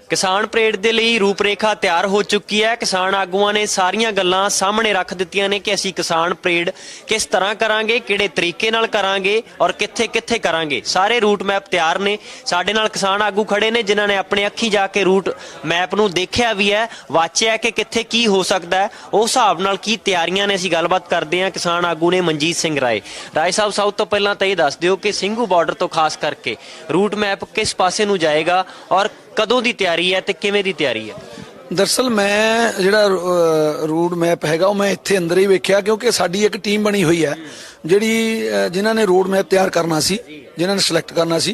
ਕਿਸਾਨ ਪਰੇਡ ਦੇ ਲਈ ਰੂਪਰੇਖਾ ਤਿਆਰ ਹੋ ਚੁੱਕੀ ਹੈ। ਕਿਸਾਨ ਆਗੂਆਂ ਨੇ ਸਾਰੀਆਂ ਗੱਲਾਂ ਸਾਹਮਣੇ ਰੱਖ ਦਿੱਤੀਆਂ ਨੇ ਕਿ ਅਸੀਂ ਕਿਸਾਨ ਪਰੇਡ ਕਿਸ ਤਰ੍ਹਾਂ ਕਰਾਂਗੇ, ਕਿਹੜੇ ਤਰੀਕੇ ਨਾਲ ਕਰਾਂਗੇ ਔਰ ਕਿੱਥੇ-ਕਿੱਥੇ ਕਰਾਂਗੇ। ਸਾਰੇ ਰੂਟ ਮੈਪ ਤਿਆਰ ਨੇ। ਸਾਡੇ ਨਾਲ ਕਿਸਾਨ ਆਗੂ ਖੜੇ ਨੇ ਜਿਨ੍ਹਾਂ ਨੇ ਆਪਣੇ ਅੱਖੀਂ ਜਾ ਕੇ ਰੂਟ ਮੈਪ ਨੂੰ ਦੇਖਿਆ ਵੀ ਹੈ, ਵਾਚਿਆ ਕਿ ਕਿੱਥੇ ਕੀ ਹੋ ਸਕਦਾ ਹੈ, ਉਸ ਹਿਸਾਬ ਨਾਲ ਕੀ ਤਿਆਰੀਆਂ ਨੇ। ਅਸੀਂ ਗੱਲਬਾਤ ਕਰਦੇ ਹਾਂ। ਕਿਸਾਨ ਆਗੂ ਨੇ ਮਨਜੀਤ ਸਿੰਘ ਰਾਏ ਸਾਹਿਬ, ਸਭ ਤੋਂ ਪਹਿਲਾਂ ਤਾਂ ਇਹ ਦੱਸ ਦਿਓ ਕਿ ਸਿੰਘੂ ਬਾਰਡਰ ਤੋਂ ਖਾਸ ਕਰਕੇ ਰੂਟ ਮੈਪ ਕਿਸ ਪਾਸੇ ਨੂੰ ਜਾਏਗਾ ਔਰ ਕਦੋਂ ਦੀ ਤਿਆਰੀ ਹੈ ਤੇ ਕਿਵੇਂ ਦੀ ਤਿਆਰੀ ਹੈ? ਦਰਅਸਲ ਮੈਂ ਜਿਹੜਾ ਰੂਟ ਮੈਪ ਹੈਗਾ ਉਹ ਮੈਂ ਇੱਥੇ ਅੰਦਰ ਹੀ ਵੇਖਿਆ, ਕਿਉਂਕਿ ਸਾਡੀ ਇੱਕ ਟੀਮ ਬਣੀ ਹੋਈ ਹੈ ਜਿਹੜੀ ਜਿਨ੍ਹਾਂ ਨੇ ਰੋਡ ਮੈਪ ਤਿਆਰ ਕਰਨਾ ਸੀ, ਜਿਨ੍ਹਾਂ ਨੇ ਸਿਲੈਕਟ ਕਰਨਾ ਸੀ,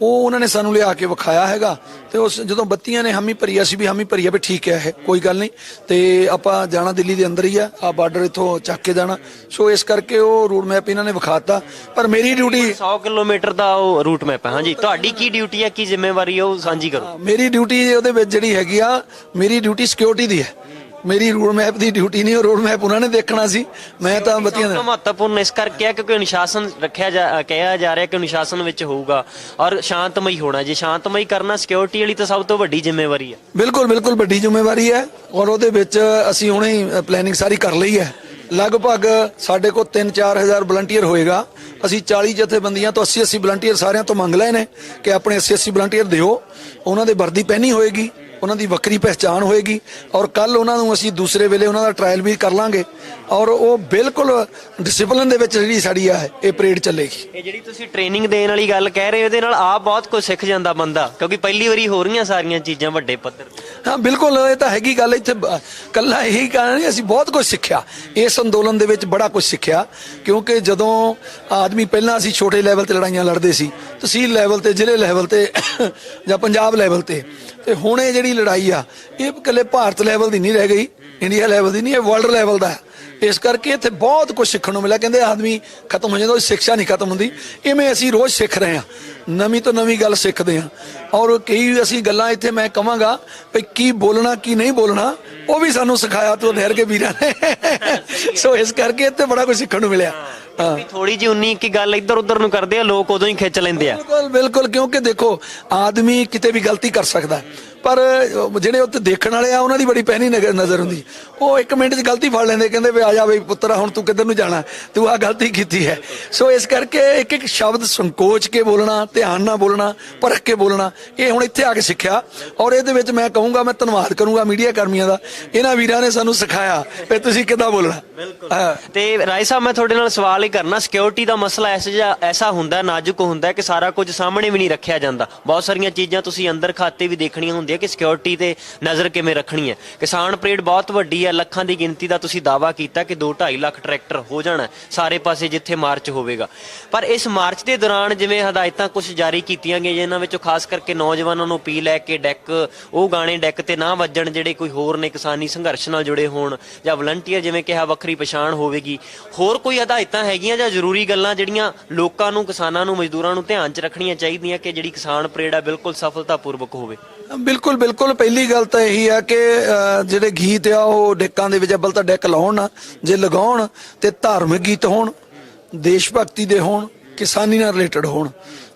ਉਹ ਉਹਨਾਂ ਨੇ ਸਾਨੂੰ ਲਿਆ ਕੇ ਵਿਖਾਇਆ ਹੈਗਾ। ਤੇ ਉਸ ਜਦੋਂ ਬੱਤੀਆਂ ਨੇ ਹਾਮੀ ਭਰੀ ਸੀ ਵੀ ਹਾਮੀ ਭਰੀ ਆ ਵੀ ਠੀਕ ਹੈ, ਇਹ ਕੋਈ ਗੱਲ ਨਹੀਂ, ਤੇ ਆਪਾਂ ਜਾਣਾ ਦਿੱਲੀ ਦੇ ਅੰਦਰ ਹੀ ਆ ਬਾਰਡਰ ਇੱਥੋਂ ਚੱਕ ਕੇ ਜਾਣਾ। ਸੋ ਇਸ ਕਰਕੇ ਉਹ ਰੂਟ ਮੈਪ ਇਹਨਾਂ ਨੇ ਵਿਖਾਤਾ। ਪਰ ਮੇਰੀ ਡਿਊਟੀ 100 ਕਿਲੋਮੀਟਰ ਦਾ ਉਹ ਰੂਟ ਮੈਪ ਹੈ। ਹਾਂਜੀ, ਤੁਹਾਡੀ ਕੀ ਡਿਊਟੀ ਹੈ, ਕੀ ਜ਼ਿੰਮੇਵਾਰੀ ਹੈ, ਉਹ ਸਾਂਝੀ ਕਰੋ। ਮੇਰੀ ਡਿਊਟੀ ਉਹਦੇ ਵਿੱਚ ਜਿਹੜੀ ਹੈਗੀ ਆ, ਮੇਰੀ ਡਿਊਟੀ ਸਿਕਿਉਰਿਟੀ ਦੀ ਹੈ। ਮੇਰੀ ਰੋਡ ਮੈਪ ਦੀ ਡਿਊਟੀ ਨਹੀਂ, ਉਹ ਰੋਡ ਮੈਪ ਉਹਨਾਂ ਨੇ ਦੇਖਣਾ ਸੀ, ਮੈਂ ਤਾਂ ਬੱਤੀਆਂ ਦਾ। ਮਹੱਤਵਪੂਰਨ ਇਸ ਕਰਕੇ ਹੈ ਕਿਉਂਕਿ ਅਨੁਸ਼ਾਸਨ ਕਿਹਾ ਜਾ ਰਿਹਾ ਕਿ ਅਨੁਸ਼ਾਸਨ ਵਿੱਚ ਹੋਊਗਾ ਔਰ ਸ਼ਾਂਤਮਈ ਹੋਣਾ। ਜੇ ਸ਼ਾਂਤਮਈ ਕਰਨਾ, ਸਿਕਿਉਰਿਟੀ ਵਾਲੀ ਤਾਂ ਸਭ ਤੋਂ ਵੱਡੀ ਜ਼ਿੰਮੇਵਾਰੀ ਹੈ। ਬਿਲਕੁਲ ਬਿਲਕੁਲ ਵੱਡੀ ਜ਼ਿੰਮੇਵਾਰੀ ਹੈ ਔਰ ਉਹਦੇ ਵਿੱਚ ਅਸੀਂ ਹੁਣੇ ਹੀ ਪਲੈਨਿੰਗ ਸਾਰੀ ਕਰ ਲਈ ਹੈ। ਲਗਭਗ ਸਾਡੇ ਕੋਲ 3-4 ਹਜ਼ਾਰ ਵਲੰਟੀਅਰ ਹੋਏਗਾ। ਅਸੀਂ 40 ਜਥੇਬੰਦੀਆਂ ਤੋਂ 80-80 ਵਲੰਟੀਅਰ ਸਾਰਿਆਂ ਤੋਂ ਮੰਗ ਲਏ ਨੇ ਕਿ ਆਪਣੇ 80-80 ਵਲੰਟੀਅਰ ਦਿਓ। ਉਹਨਾਂ ਦੇ ਵਰਦੀ ਪਹਿਨੀ ਹੋਏਗੀ, ਉਹਨਾਂ ਦੀ ਵੱਖਰੀ ਪਹਿਚਾਣ ਹੋਏਗੀ ਔਰ ਕੱਲ ਉਹਨਾਂ ਨੂੰ ਅਸੀਂ ਦੂਸਰੇ ਵੇਲੇ ਉਹਨਾਂ ਦਾ ਟ੍ਰਾਇਲ ਵੀ ਕਰ ਲਾਂਗੇ ਔਰ ਉਹ ਬਿਲਕੁਲ ਡਿਸਪਲਿਨ ਦੇ ਵਿੱਚ ਜਿਹੜੀ ਸਾਡੀ ਆ ਇਹ ਪਰੇਡ ਚੱਲੇਗੀ। ਇਹ ਜਿਹੜੀ ਤੁਸੀਂ ਟ੍ਰੇਨਿੰਗ ਦੇਣ ਵਾਲੀ ਗੱਲ ਕਹਿ ਰਹੇ ਹੋ, ਇਹਦੇ ਨਾਲ ਆਪ ਬਹੁਤ ਕੁਝ ਸਿੱਖ ਜਾਂਦਾ ਬੰਦਾ, ਕਿਉਂਕਿ ਪਹਿਲੀ ਵਾਰੀ ਹੋ ਰਹੀਆਂ ਸਾਰੀਆਂ ਚੀਜ਼ਾਂ ਵੱਡੇ ਪੱਧਰ। ਹਾਂ ਬਿਲਕੁਲ, ਇਹ ਤਾਂ ਹੈਗੀ ਗੱਲ। ਇੱਥੇ ਕੱਲਾ ਇਹੀ ਕਾਰਨ ਨਹੀਂ, ਅਸੀਂ ਬਹੁਤ ਕੁਝ ਸਿੱਖਿਆ ਇਸ ਅੰਦੋਲਨ ਦੇ ਵਿੱਚ, ਬੜਾ ਕੁਝ ਸਿੱਖਿਆ। ਕਿਉਂਕਿ ਜਦੋਂ ਆਦਮੀ ਪਹਿਲਾਂ ਅਸੀਂ ਛੋਟੇ ਲੈਵਲ ਤੇ ਲੜਾਈਆਂ ਲੜਦੇ ਸੀ, ਤਹਿਸੀਲ ਲੈਵਲ ਤੇ, ਜ਼ਿਲ੍ਹੇ ਲੈਵਲ ਤੇ ਜਾਂ ਪੰਜਾਬ ਲੈਵਲ ਤੇ ਹੁਣ ਇਹ ਜਿਹੜੀ ਲੜਾਈ ਆ ਇਹ ਇਕੱਲੇ ਭਾਰਤ ਲੈਵਲ ਦੀ ਨਹੀਂ ਰਹਿ ਗਈ, ਇੰਡੀਆ ਲੈਵਲ ਦੀ ਨਹੀਂ, ਇਹ ਵਰਲਡ ਲੈਵਲ ਦਾ ਹੈ। ਇਸ ਕਰਕੇ ਇੱਥੇ ਬਹੁਤ ਕੁਝ ਸਿੱਖਣ ਨੂੰ ਮਿਲਿਆ। ਕਹਿੰਦੇ ਆਦਮੀ ਖਤਮ ਹੋ ਜਾਂਦਾ, ਉਹ ਸਿੱਖਿਆ ਨਹੀਂ ਖਤਮ ਹੁੰਦੀ। ਇਵੇਂ ਅਸੀਂ ਰੋਜ਼ ਸਿੱਖ ਰਹੇ ਹਾਂ, ਨਵੀਂ ਤੋਂ ਨਵੀਂ ਗੱਲ ਸਿੱਖਦੇ ਹਾਂ ਔਰ ਕਈ ਅਸੀਂ ਗੱਲਾਂ ਇੱਥੇ ਮੈਂ ਕਹਾਂਗਾ ਵੀ ਕੀ ਬੋਲਣਾ ਕੀ ਨਹੀਂ ਬੋਲਣਾ ਉਹ ਵੀ ਸਾਨੂੰ ਸਿਖਾਇਆ ਤੋਂ ਠਹਿਰ ਕੇ ਵੀਰਾਂ ਨੇ। ਸੋ ਇਸ ਕਰਕੇ ਇੱਥੇ ਬੜਾ ਕੁਝ ਸਿੱਖਣ ਨੂੰ ਮਿਲਿਆ। ਥੋੜੀ ਜਿਹੀ 19 ਕੀ ਗੱਲ ਇੱਧਰ ਉੱਧਰ ਨੂੰ ਕਰਦੇ ਆ ਲੋਕ, ਉਦੋਂ ਹੀ ਖਿੱਚ ਲੈਂਦੇ ਆ। ਬਿਲਕੁਲ ਬਿਲਕੁਲ, ਕਿਉਂਕਿ ਦੇਖੋ ਆਦਮੀ ਕਿਤੇ ਵੀ ਗਲਤੀ ਕਰ ਸਕਦਾ, ਪਰ ਜਿਹੜੇ ਉੱਥੇ ਦੇਖਣ ਵਾਲੇ ਆ ਉਹਨਾਂ ਦੀ ਬੜੀ ਪੈਣੀ ਨਜ਼ਰ ਹੁੰਦੀ। ਉਹ 1 ਮਿੰਟ 'ਚ ਗਲਤੀ ਫੜ ਲੈਂਦੇ, ਕਹਿੰਦੇ ਵੀ ਆ ਜਾ ਬਈ ਪੁੱਤਰਾ, ਹੁਣ ਤੂੰ ਕਿੱਧਰ ਨੂੰ ਜਾਣਾ, ਤੂੰ ਆਹ ਗਲਤੀ ਕੀਤੀ ਹੈ। ਸੋ ਇਸ ਕਰਕੇ ਇੱਕ ਇੱਕ ਸ਼ਬਦ ਸੰਕੋਚ ਕੇ ਬੋਲਣਾ, ਧਿਆਨ ਨਾਲ ਬੋਲਣਾ, ਪਰਖ ਕੇ ਬੋਲਣਾ, ਇਹ ਹੁਣ ਇੱਥੇ ਆ ਕੇ ਸਿੱਖਿਆ ਔਰ ਇਹਦੇ ਵਿੱਚ ਮੈਂ ਕਹੂੰਗਾ, ਮੈਂ ਧੰਨਵਾਦ ਕਰੂੰਗਾ ਮੀਡੀਆ ਕਰਮੀਆਂ ਦਾ। ਇਹਨਾਂ ਵੀਰਾਂ ਨੇ ਸਾਨੂੰ ਸਿਖਾਇਆ ਵੀ ਤੁਸੀਂ ਕਿੱਦਾਂ ਬੋਲਣਾ। ਤੇ ਰਾਏ ਸਾਹਿਬ, ਮੈਂ ਤੁਹਾਡੇ ਨਾਲ ਸਵਾਲ ਹੀ ਕਰਨਾ, ਸਿਕਿਉਰਿਟੀ ਦਾ ਮਸਲਾ ਐਸਾ ਹੁੰਦਾ, ਨਾਜ਼ੁਕ ਹੁੰਦਾ ਕਿ ਸਾਰਾ ਕੁਝ ਸਾਹਮਣੇ ਵੀ ਨਹੀਂ ਰੱਖਿਆ ਜਾਂਦਾ। ਬਹੁਤ ਸਾਰੀਆਂ ਚੀਜ਼ਾਂ ਤੁਸੀਂ ਅੰਦਰ ਖਾਤੇ ਵੀ ਦੇਖਣੀਆਂ ਹੁੰਦੀਆਂ ਕਿ ਸਿਕਿਉਰਿਟੀ ਤੇ ਨਜ਼ਰ ਕਿਵੇਂ ਰੱਖਣੀ ਹੈ। ਕਿਸਾਨ ਪਰੇਡ ਬਹੁਤ ਵੱਡੀ ਹੈ, ਲੱਖਾਂ ਦੀ ਗਿਣਤੀ ਦਾ ਤੁਸੀਂ ਦਾਅਵਾ ਕੀਤਾ ਕਿ 2-2.5 ਲੱਖ ਟਰੈਕਟਰ ਹੋ ਜਾਣਾ ਸਾਰੇ ਪਾਸੇ ਜਿੱਥੇ ਮਾਰਚ ਹੋਵੇਗਾ। ਪਰ ਇਸ ਮਾਰਚ ਦੇ ਦੌਰਾਨ ਜਿਵੇਂ ਹਦਾਇਤਾਂ ਕੁਝ ਜਾਰੀ ਕੀਤੀਆਂ ਗਈਆਂ, ਜਿਨ੍ਹਾਂ ਵਿੱਚੋਂ ਖਾਸ ਕਰਕੇ ਨੌਜਵਾਨਾਂ ਨੂੰ ਅਪੀਲ ਹੈ ਕਿ ਡੈਕ ਉਹ ਗਾਣੇ ਡੈਕ ਤੇ ਨਾ ਵੱਜਣ ਜਿਹੜੇ ਕੋਈ ਹੋਰ ਨੇ ਕਿਸਾਨੀ ਸੰਘਰਸ਼ ਨਾਲ ਜੁੜੇ ਹੋਣ, ਜਾਂ ਵਲੰਟੀਅਰ ਜਿਵੇਂ ਕਿਹਾ ਵੱਖਰੀ ਪਛਾਣ ਹੋਵੇਗੀ। ਹੋਰ ਕੋਈ ਹਦਾਇਤਾਂ ਹੈਗੀਆਂ ਜਾਂ ਜ਼ਰੂਰੀ ਗੱਲਾਂ ਜਿਹੜੀਆਂ ਲੋਕਾਂ ਨੂੰ, ਕਿਸਾਨਾਂ ਨੂੰ, ਮਜ਼ਦੂਰਾਂ ਨੂੰ ਧਿਆਨ 'ਚ ਰੱਖਣੀਆਂ ਚਾਹੀਦੀਆਂ ਕਿ ਜਿਹੜੀ ਕਿਸਾਨ ਪਰੇਡ ਆ ਬਿਲਕੁਲ ਸਫਲਤਾਪੂਰਵਕ ਹੋਵੇ? ਬਿਲਕੁਲ ਬਿਲਕੁਲ, ਪਹਿਲੀ ਗੱਲ ਤਾਂ ਇਹੀ ਆ ਕਿ ਜਿਹੜੇ ਗੀਤ ਆ ਉਹ ਡੈਕਾਂ ਦੇ ਵਿੱਚ ਅੱਬਲ ਤਾਂ ਡੈਕ ਲਾਉਣ ਨਾ, ਜੇ ਲਗਾਉਣ ਤੇ ਧਾਰਮਿਕ ਗੀਤ ਹੋਣ, ਦੇਸ਼ ਭਗਤੀ ਦੇ ਹੋਣ, ਕਿਸਾਨੀ ਨਾਲ ਰਿਲੇਟਡ ਹੋਣ।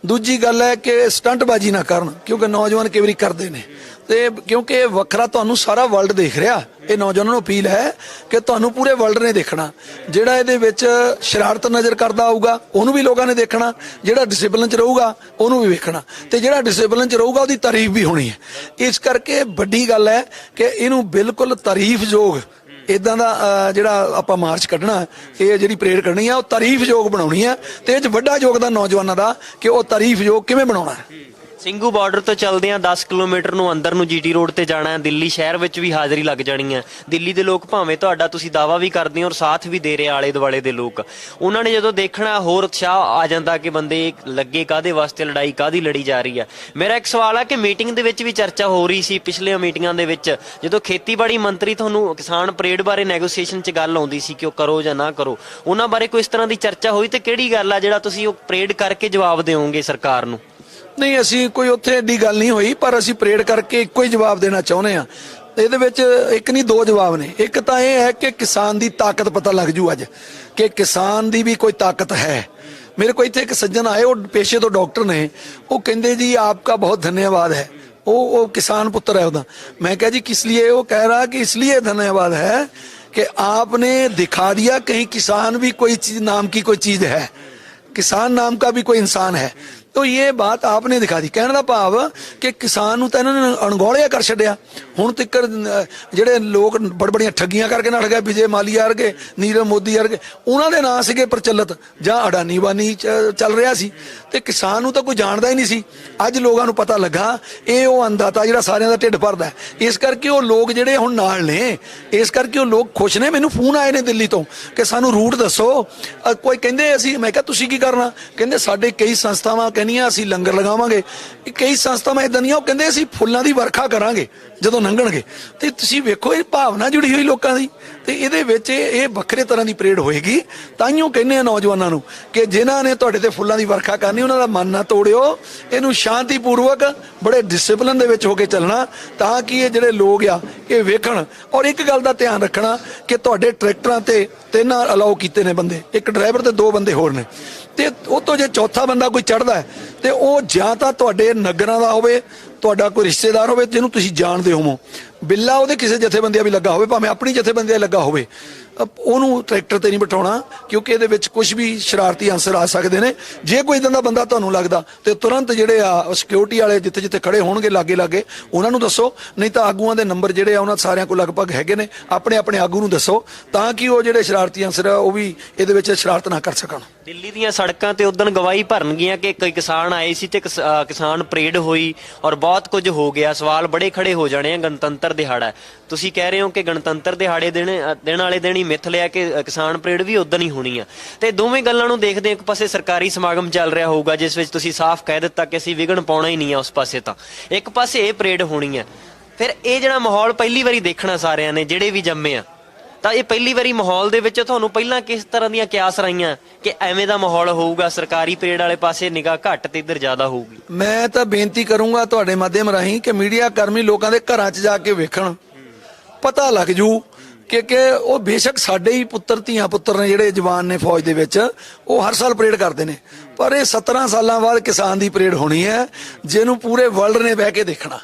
ਦੂਜੀ ਗੱਲ ਹੈ ਕਿ ਸਟੰਟਬਾਜ਼ੀ ਨਾ ਕਰਨ, ਕਿਉਂਕਿ ਨੌਜਵਾਨ ਕਈ ਵਾਰੀ ਕਰਦੇ ਨੇ, ਤੇ ਕਿਉਂਕਿ ਵੱਖਰਾ ਤੁਹਾਨੂੰ ਸਾਰਾ ਵਰਲਡ ਦੇਖ ਰਿਹਾ। ਇਹ ਨੌਜਵਾਨਾਂ ਨੂੰ ਅਪੀਲ ਹੈ ਕਿ ਤੁਹਾਨੂੰ ਪੂਰੇ ਵਰਲਡ ਨੇ ਦੇਖਣਾ। ਜਿਹੜਾ ਇਹਦੇ ਵਿੱਚ ਸ਼ਰਾਰਤ ਨਜ਼ਰ ਕਰਦਾ ਆਊਗਾ ਉਹਨੂੰ ਵੀ ਲੋਕਾਂ ਨੇ ਦੇਖਣਾ, ਜਿਹੜਾ ਡਿਸਿਪਲਿਨ 'ਚ ਰਹੂਗਾ ਉਹਨੂੰ ਵੀ ਵੇਖਣਾ, ਤੇ ਜਿਹੜਾ ਡਿਸਿਪਲਿਨ 'ਚ ਰਹੂਗਾ ਉਹਦੀ ਤਾਰੀਫ ਵੀ ਹੋਣੀ ਹੈ। ਇਸ ਕਰਕੇ ਵੱਡੀ ਗੱਲ ਹੈ ਕਿ ਇਹਨੂੰ ਬਿਲਕੁਲ ਤਾਰੀਫਯੋਗ ਇਦਾਂ ਦਾ ਜਿਹੜਾ ਆਪਾਂ ਮਾਰਚ ਕੱਢਣਾ, ਇਹ ਜਿਹੜੀ ਪਰੇਡ ਕੱਢਣੀ ਆ ਉਹ ਤਾਰੀਫਯੋਗ ਬਣਾਉਣੀ ਆ, ਤੇ ਇਹ 'ਚ ਵੱਡਾ ਯੋਗਦਾਨ ਨੌਜਵਾਨਾਂ ਦਾ ਕਿ ਉਹ ਤਾਰੀਫਯੋਗ ਕਿਵੇਂ ਬਣਾਉਣਾ ਹੈ। ਸਿੰਘੂ ਬਾਰਡਰ ਤੋਂ ਚੱਲਦੇ ਆ 10 ਕਿਲੋਮੀਟਰ ਨੂੰ ਅੰਦਰ ਨੂੰ GT ਰੋਡ ਤੇ ਜਾਣਾ ਹੈ। ਦਿੱਲੀ ਸ਼ਹਿਰ ਵਿੱਚ ਵੀ ਹਾਜ਼ਰੀ ਲੱਗ ਜਾਣੀ ਹੈ। ਦਿੱਲੀ ਦੇ ਲੋਕ ਭਾਵੇਂ ਤੁਹਾਡਾ ਤੁਸੀਂ ਦਾਵਾ ਵੀ ਕਰਦੇ ਹੋ ਔਰ ਸਾਥ ਵੀ ਦੇ ਰਹੇ ਆਲੇ ਦੁਆਲੇ ਦੇ ਲੋਕ, ਉਹਨਾਂ ਨੇ ਜਦੋਂ ਦੇਖਣਾ ਹੋਰ ਉਤਸ਼ਾਹ ਆ ਜਾਂਦਾ ਕਿ ਬੰਦੇ ਲੱਗੇ ਕਾਹਦੇ ਵਾਸਤੇ, ਲੜਾਈ ਕਾਹਦੀ ਲੜੀ ਜਾ ਰਹੀ ਹੈ। ਮੇਰਾ ਇੱਕ ਸਵਾਲ ਹੈ ਕਿ ਮੀਟਿੰਗ ਦੇ ਵਿੱਚ ਵੀ ਚਰਚਾ ਹੋ ਰਹੀ ਸੀ, ਪਿਛਲੀਆਂ ਮੀਟਿੰਗਾਂ ਦੇ ਵਿੱਚ ਜਦੋਂ ਖੇਤੀਬਾੜੀ ਮੰਤਰੀ ਤੁਹਾਨੂੰ ਕਿਸਾਨ ਪਰੇਡ ਬਾਰੇ ਨੈਗੋਸੀਏਸ਼ਨ 'ਚ ਗੱਲ ਆਉਂਦੀ ਸੀ ਕਿ ਉਹ ਕਰੋ ਜਾਂ ਨਾ ਕਰੋ, ਉਹਨਾਂ ਬਾਰੇ ਕੋਈ ਇਸ ਤਰ੍ਹਾਂ ਦੀ ਚਰਚਾ ਹੋਈ? ਤੇ ਕਿਹੜੀ ਗੱਲ ਆ ਜਿਹੜਾ ਤੁਸੀਂ ਉਹ ਪਰੇਡ ਕਰਕੇ ਜਵਾਬ ਦਿਓਗੇ ਸਰਕਾਰ ਨੂੰ? ਨਹੀਂ, ਅਸੀਂ ਕੋਈ ਉੱਥੇ ਐਡੀ ਗੱਲ ਨਹੀਂ ਹੋਈ, ਪਰ ਅਸੀਂ ਪਰੇਡ ਕਰਕੇ ਇੱਕੋ ਹੀ ਜਵਾਬ ਦੇਣਾ ਚਾਹੁੰਦੇ ਹਾਂ। ਇਹਦੇ ਵਿੱਚ ਇੱਕ ਨਹੀਂ ਦੋ ਜਵਾਬ ਨੇ। ਇੱਕ ਤਾਂ ਇਹ ਹੈ ਕਿ ਕਿਸਾਨ ਦੀ ਤਾਕਤ ਪਤਾ ਲੱਗ ਜੂ ਅੱਜ ਕਿ ਕਿਸਾਨ ਦੀ ਵੀ ਕੋਈ ਤਾਕਤ ਹੈ। ਮੇਰੇ ਕੋਲ ਇੱਥੇ ਇੱਕ ਸੱਜਣ ਆਏ, ਉਹ ਪੇਸ਼ੇ ਤੋਂ ਡਾਕਟਰ ਨੇ, ਉਹ ਕਹਿੰਦੇ ਜੀ ਆਪਕਾ ਬਹੁਤ ਧੰਨਵਾਦ ਹੈ। वो किसान पुत्र है उदा। मैं कहा जी किस लिए? वो कह रहा कि इसलिए धन्यवाद है कि आपने दिखा दिया कहीं किसान भी कोई चीज नाम की कोई चीज है, किसान नाम का भी कोई इंसान है। तो ये बात आपने दिखा दी। कहने का भाव कि किसान ਨੂੰ ਤਾਂ ਇਹਨਾਂ ਨੇ ਅਣਗੌਲਿਆ ਕਰ ਛੱਡਿਆ। ਹੁਣ ਤੱਕ ਜਿਹੜੇ ਲੋਕ ਬੜੀਆਂ ਠੱਗੀਆਂ ਕਰਕੇ ਨੱਠ ਗਏ, ਵਿਜੇ ਮਾਲੀਆ ਵਰਗੇ, ਨੀਰਵ ਮੋਦੀ ਵਰਗੇ, ਉਹਨਾਂ ਦੇ ਨਾਂ ਸੀਗੇ ਪ੍ਰਚਲਿਤ, ਜਾਂ ਅਡਾਨੀ ਬਾਨੀ ਚੱਲ ਰਿਹਾ ਸੀ, ਤੇ ਕਿਸਾਨ ਨੂੰ ਤਾਂ ਕੋਈ ਜਾਣਦਾ ਹੀ ਨਹੀਂ ਸੀ। ਅੱਜ ਲੋਕਾਂ ਨੂੰ ਪਤਾ ਲੱਗਾ ਇਹ ਉਹ ਅੰਦਾਤਾ ਜਿਹੜਾ ਸਾਰਿਆਂ ਦਾ ਢਿੱਡ ਭਰਦਾ। ਇਸ ਕਰਕੇ ਉਹ ਲੋਕ ਜਿਹੜੇ ਹੁਣ ਨਾਲ ਨੇ, ਇਸ ਕਰਕੇ ਉਹ ਲੋਕ ਖੁਸ਼ ਨੇ। ਮੈਨੂੰ ਫੋਨ ਆਏ ਨੇ ਦਿੱਲੀ ਤੋਂ ਕਿ ਸਾਨੂੰ ਰੂਟ ਦੱਸੋ। ਕੋਈ ਕਹਿੰਦੇ ਅਸੀਂ, ਮੈਂ ਕਿਹਾ ਤੁਸੀਂ ਕੀ ਕਰਨਾ? ਕਹਿੰਦੇ ਸਾਡੇ ਕਈ ਸੰਸਥਾਵਾਂ ਕਹਿੰਦੀਆਂ ਅਸੀਂ ਲੰਗਰ ਲਗਾਵਾਂਗੇ। ਕਈ ਸੰਸਥਾਵਾਂ ਇਦਾਂ ਦੀਆਂ ਉਹ ਕਹਿੰਦੇ ਅਸੀਂ ਫੁੱਲਾਂ ਦੀ ਵਰਖਾ ਕਰਾਂਗੇ ਜਦੋਂ ਲੰਘਣਗੇ। ਤੇ ਤੁਸੀਂ ਵੇਖੋ ਇਹ ਭਾਵਨਾ ਜੁੜੀ ਹੋਈ ਲੋਕਾਂ ਦੀ, ਤੇ ਇਹਦੇ ਵਿੱਚ ਇਹ ਵੱਖਰੇ ਤਰ੍ਹਾਂ ਦੀ ਪਰੇਡ ਹੋਏਗੀ। ਤਾਈਓ ਕਹਿੰਦੇ ਆ ਨੌਜਵਾਨਾਂ ਨੂੰ ਕਿ ਜਿਨ੍ਹਾਂ ਨੇ ਤੁਹਾਡੇ ਤੇ ਫੁੱਲਾਂ ਦੀ ਵਰਖਾ ਕਰਨੀ ਉਹਨਾਂ ਦਾ ਮਨ ਨਾ ਤੋੜਿਓ, ਇਹਨੂੰ ਸ਼ਾਂਤੀਪੂਰਵਕ ਬੜੇ ਡਿਸਪਲਿਨ ਦੇ ਵਿੱਚ ਹੋ ਕੇ ਚੱਲਣਾ, ਤਾਂ ਕਿ ਇਹ ਜਿਹੜੇ ਲੋਕ ਆ ਇਹ ਵੇਖਣ। ਔਰ ਇੱਕ ਗੱਲ ਦਾ ਧਿਆਨ ਰੱਖਣਾ ਕਿ ਤੁਹਾਡੇ ਟਰੈਕਟਰਾਂ ਤੇ 3 ਅਲਾਓ ਕੀਤੇ ਨੇ ਬੰਦੇ, ਇੱਕ ਡਰਾਈਵਰ ਤੇ 2 ਬੰਦੇ ਹੋਰ ਨੇ, ਤੇ ਉਹ ਤੋਂ ਜੇ ਚੌਥਾ ਬੰਦਾ ਕੋਈ ਚੜ੍ਹਦਾ ਹੈ ਤੇ ਉਹ ਜਾਂ ਤਾਂ ਤੁਹਾਡੇ ਨਗਰਾਂ ਦਾ ਹੋਵੇ, ਤੁਹਾਡਾ ਕੋਈ ਰਿਸ਼ਤੇਦਾਰ ਹੋਵੇ ਜਿਹਨੂੰ ਤੁਸੀਂ ਜਾਣਦੇ ਹੋਵੋ, ਬਿੱਲਾ ਉਹਦੇ ਕਿਸੇ ਜਥੇਬੰਦੀਆਂ ਵੀ ਲੱਗਾ ਹੋਵੇ, ਭਾਵੇਂ ਆਪਣੀ ਜਥੇਬੰਦੀ ਲੱਗਾ ਹੋਵੇ, ਉਹਨੂੰ ਟਰੈਕਟਰ ਤੇ ਨਹੀਂ ਬਿਠਾਉਣਾ, ਕਿਉਂਕਿ ਇਹਦੇ ਵਿੱਚ ਕੁਝ ਵੀ ਸ਼ਰਾਰਤੀ ਅੰਸਰ ਆ ਸਕਦੇ ਨੇ। ਜੇ ਕੋਈ ਇਦਾਂ ਦਾ ਬੰਦਾ ਤੁਹਾਨੂੰ ਲੱਗਦਾ ਤੇ ਤੁਰੰਤ ਜਿਹੜੇ ਆ ਸਿਕਿਉਰਿਟੀ ਵਾਲੇ ਜਿੱਥੇ ਜਿੱਥੇ ਖੜੇ ਹੋਣਗੇ ਲਾਗੇ ਉਹਨਾਂ ਨੂੰ ਦੱਸੋ, ਨਹੀਂ ਤਾਂ ਆਗੂਆਂ ਦੇ ਨੰਬਰ ਜਿਹੜੇ ਆ ਉਹਨਾਂ ਸਾਰਿਆਂ ਕੋਲ ਲਗਭਗ ਹੈਗੇ ਨੇ, ਆਪਣੇ ਆਪਣੇ ਆਗੂ ਨੂੰ ਦੱਸੋ, ਤਾਂ ਕਿ ਉਹ ਜਿਹੜੇ ਸ਼ਰਾਰਤੀ ਅੰਸਰ ਆ ਉਹ ਵੀ ਇਹਦੇ ਵਿੱਚ ਸ਼ਰਾਰਤ ਨਾ ਕਰ ਸਕਣ। ਦਿੱਲੀ ਦੀਆਂ ਸੜਕਾਂ ਤੇ ਉਦੋਂ ਗਵਾਹੀ ਭਰਨਗੀਆਂ ਕਿ ਕਈ ਕਿਸਾਨ ਆਏ ਸੀ ਤੇ ਕਿਸਾਨ ਪਰੇਡ ਹੋਈ ਔਰ ਬਹੁਤ ਕੁਝ ਹੋ ਗਿਆ। ਸਵਾਲ ਬੜੇ ਖੜੇ ਹੋ ਜਾਣੇ ਆ। ਗਣਤੰਤਰ ਦਿਹਾੜਾ ਤੁਸੀਂ ਕਹਿ ਰਹੇ ਹੋ ਕਿ ਗਣਤੰਤਰ ਦਿਹਾੜੇ ਦਿਨ ਵਾਲੇ ਦਿਨ ਹੀ ਮਿੱਥ ਲਿਆ ਕਿ ਕਿਸਾਨ ਪਰੇਡ ਵੀ ਉਦੋਂ ਹੀ ਹੋਣੀ ਆ। ਤੇ ਦੋਵੇਂ ਗੱਲਾਂ ਨੂੰ ਦੇਖਦੇ ਇੱਕ ਪਾਸੇ ਸਰਕਾਰੀ ਸਮਾਗਮ ਚੱਲ ਰਿਹਾ ਹੋਊਗਾ ਜਿਸ ਵਿੱਚ ਤੁਸੀਂ ਸਾਫ਼ ਕਹਿ ਦਿੱਤਾ ਕਿ ਅਸੀਂ ਵਿਘਨ ਪਾਉਣਾ ਹੀ ਨਹੀਂ ਆ ਉਸ ਪਾਸੇ, ਤਾਂ ਇੱਕ ਪਾਸੇ ਇਹ ਪਰੇਡ ਹੋਣੀ ਆ। ਫਿਰ ਇਹ ਜਿਹੜਾ ਮਾਹੌਲ ਪਹਿਲੀ ਵਾਰੀ ਦੇਖਣਾ ਸਾਰਿਆਂ ਨੇ ਜਿਹੜੇ ਵੀ ਜੰਮੇ ਆ, ਤਾਂ ਇਹ ਪਹਿਲੀ ਵਾਰੀ ਮਾਹੌਲ ਦੇ ਵਿੱਚ ਤੁਹਾਨੂੰ ਪਹਿਲਾਂ ਕਿਸ ਤਰ੍ਹਾਂ ਦੀਆਂ ਕਿਆਸ ਰਹੀਆਂ ਕਿ ਐਵੇਂ ਦਾ ਮਾਹੌਲ ਹੋਊਗਾ, ਸਰਕਾਰੀ ਪਰੇਡ ਵਾਲੇ ਪਾਸੇ ਨਿਗਾਹ ਘੱਟ ਤੇ ਇੱਧਰ ਜ਼ਿਆਦਾ ਹੋਊਗੀ? ਮੈਂ ਤਾਂ ਬੇਨਤੀ ਕਰੂੰਗਾ ਤੁਹਾਡੇ ਮਾਧਿਅਮ ਰਾਹੀਂ ਕਿ ਮੀਡੀਆ ਕਰਮੀ ਲੋਕਾਂ ਦੇ ਘਰਾਂ 'ਚ ਜਾ ਕੇ ਵੇਖਣ, ਪਤਾ ਲੱਗ ਜੂ ਕਿ ਉਹ ਬੇਸ਼ੱਕ ਸਾਡੇ ਹੀ ਪੁੱਤਰ ਧੀਆਂ ਪੁੱਤਰ ਨੇ ਜਿਹੜੇ ਜਵਾਨ ਨੇ ਫੌਜ ਦੇ ਵਿੱਚ, ਉਹ ਹਰ ਸਾਲ ਪਰੇਡ ਕਰਦੇ ਨੇ, ਪਰ ਇਹ 17 ਸਾਲਾਂ ਬਾਅਦ ਕਿਸਾਨ ਦੀ ਪਰੇਡ ਹੋਣੀ ਹੈ ਜਿਹਨੂੰ ਪੂਰੇ ਵਰਲਡ ਨੇ ਬਹਿ ਕੇ ਦੇਖਣਾ।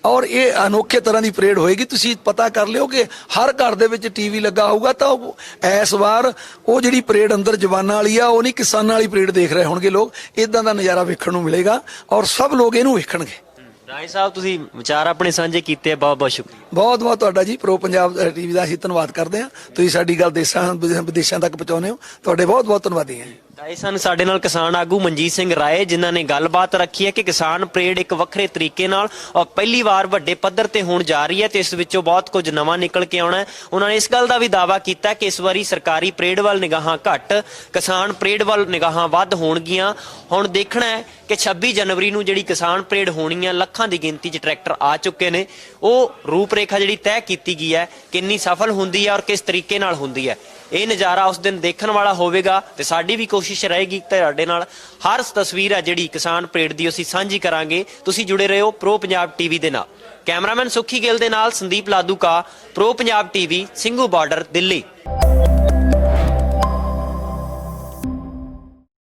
ਔਰ ਇਹ ਅਨੋਖੇ ਤਰ੍ਹਾਂ ਦੀ ਪਰੇਡ ਹੋਏਗੀ। ਤੁਸੀਂ ਪਤਾ ਕਰ ਲਿਓ ਕਿ ਹਰ ਘਰ ਦੇ ਵਿੱਚ ਟੀਵੀ ਲੱਗਾ ਹੋਊਗਾ, ਤਾਂ ਇਸ ਵਾਰ ਉਹ ਜਿਹੜੀ ਪਰੇਡ ਅੰਦਰ ਜਵਾਨਾਂ ਵਾਲੀ ਆ ਉਹ ਨਹੀਂ, ਕਿਸਾਨਾਂ ਵਾਲੀ ਪਰੇਡ ਦੇਖ ਰਹੇ ਹੋਣਗੇ ਲੋਕ। ਇਦਾਂ ਦਾ ਨਜ਼ਾਰਾ ਵੇਖਣ ਨੂੰ ਮਿਲੇਗਾ ਔਰ ਸਭ ਲੋਕ ਇਹਨੂੰ ਵੇਖਣਗੇ। ਰਾਏ ਸਾਹਿਬ ਤੁਸੀਂ ਵਿਚਾਰ ਆਪਣੇ ਸਾਂਝੇ ਕੀਤੇ, ਬਹੁਤ ਬਹੁਤ ਸ਼ੁਕਰੀਆ। ਬਹੁਤ ਬਹੁਤ ਤੁਹਾਡਾ ਜੀ। ਪ੍ਰੋ ਪੰਜਾਬ ਟੀਵੀ ਦਾ ਅਸੀਂ ਧੰਨਵਾਦ ਕਰਦੇ ਹਾਂ। ਤੁਸੀਂ ਸਾਡੀ ਗੱਲ ਦੇਸ਼ਾਂ ਵਿਦੇਸ਼ਾਂ ਤੱਕ ਪਹੁੰਚਾਉਂਦੇ ਹੋ, ਤੁਹਾਡੇ ਬਹੁਤ ਬਹੁਤ ਧੰਨਵਾਦੀ ਹਾਂ। ਰਾਏ ਸਨ ਸਾਡੇ ਨਾਲ ਕਿਸਾਨ ਆਗੂ ਮਨਜੀਤ ਸਿੰਘ ਰਾਏ, ਜਿਨ੍ਹਾਂ ਨੇ ਗੱਲਬਾਤ ਰੱਖੀ ਹੈ ਕਿ ਕਿਸਾਨ ਪਰੇਡ ਇੱਕ ਵੱਖਰੇ ਤਰੀਕੇ ਨਾਲ ਔਰ ਪਹਿਲੀ ਵਾਰ ਵੱਡੇ ਪੱਧਰ ਤੇ ਹੋਣ ਜਾ ਰਹੀ ਹੈ ਤੇ ਇਸ ਵਿੱਚੋਂ ਬਹੁਤ ਕੁਝ ਨਵਾਂ ਨਿਕਲ ਕੇ ਆਉਣਾ ਹੈ। ਉਹਨਾਂ ਨੇ ਇਸ ਗੱਲ ਦਾ ਵੀ ਦਾਅਵਾ ਕੀਤਾ ਕਿ ਇਸ ਵਾਰੀ ਸਰਕਾਰੀ ਪਰੇਡ ਵੱਲ ਨਿਗਾਹਾਂ ਘੱਟ, ਕਿਸਾਨ ਪਰੇਡ ਵੱਲ ਨਿਗਾਹਾਂ ਵੱਧ ਹੋਣਗੀਆਂ। ਹੁਣ ਦੇਖਣਾ ਹੈ ਕਿ 26 ਜਨਵਰੀ ਨੂੰ ਜਿਹੜੀ ਕਿਸਾਨ ਪਰੇਡ ਹੋਣੀ ਹੈ, ਲੱਖਾਂ ਦੀ ਗਿਣਤੀ 'ਚ ਟਰੈਕਟਰ ਆ ਚੁੱਕੇ ਨੇ, ਉਹ ਰੂਪਰੇਖਾ ਜਿਹੜੀ ਤੈਅ ਕੀਤੀ ਗਈ ਹੈ ਕਿੰਨੀ ਸਫਲ ਹੁੰਦੀ ਹੈ ਔਰ ਕਿਸ ਤਰੀਕੇ ਨਾਲ ਹੁੰਦੀ ਹੈ, ਇਹ ਨਜ਼ਾਰਾ ਉਸ ਦਿਨ ਦੇਖਣ ਵਾਲਾ ਹੋਵੇਗਾ। ਤੇ ਸਾਡੀ ਵੀ ਕੋਸ਼ਿਸ਼ ਰਹੇਗੀ ਤੁਹਾਡੇ ਨਾਲ ਹਰ ਤਸਵੀਰ ਹੈ ਜਿਹੜੀ ਕਿਸਾਨ ਪਰੇਡ ਦੀ ਅਸੀਂ ਸਾਂਝੀ ਕਰਾਂਗੇ। ਤੁਸੀਂ ਜੁੜੇ ਰਹੋ ਪ੍ਰੋ ਪੰਜਾਬ ਟੀਵੀ ਦੇ ਨਾਲ। ਕੈਮਰਾਮੈਨ ਸੁਖੀ ਗਿੱਲ ਦੇ ਨਾਲ Sandeep Ladduka, pro Punjab TV, Singhu border, Delhi.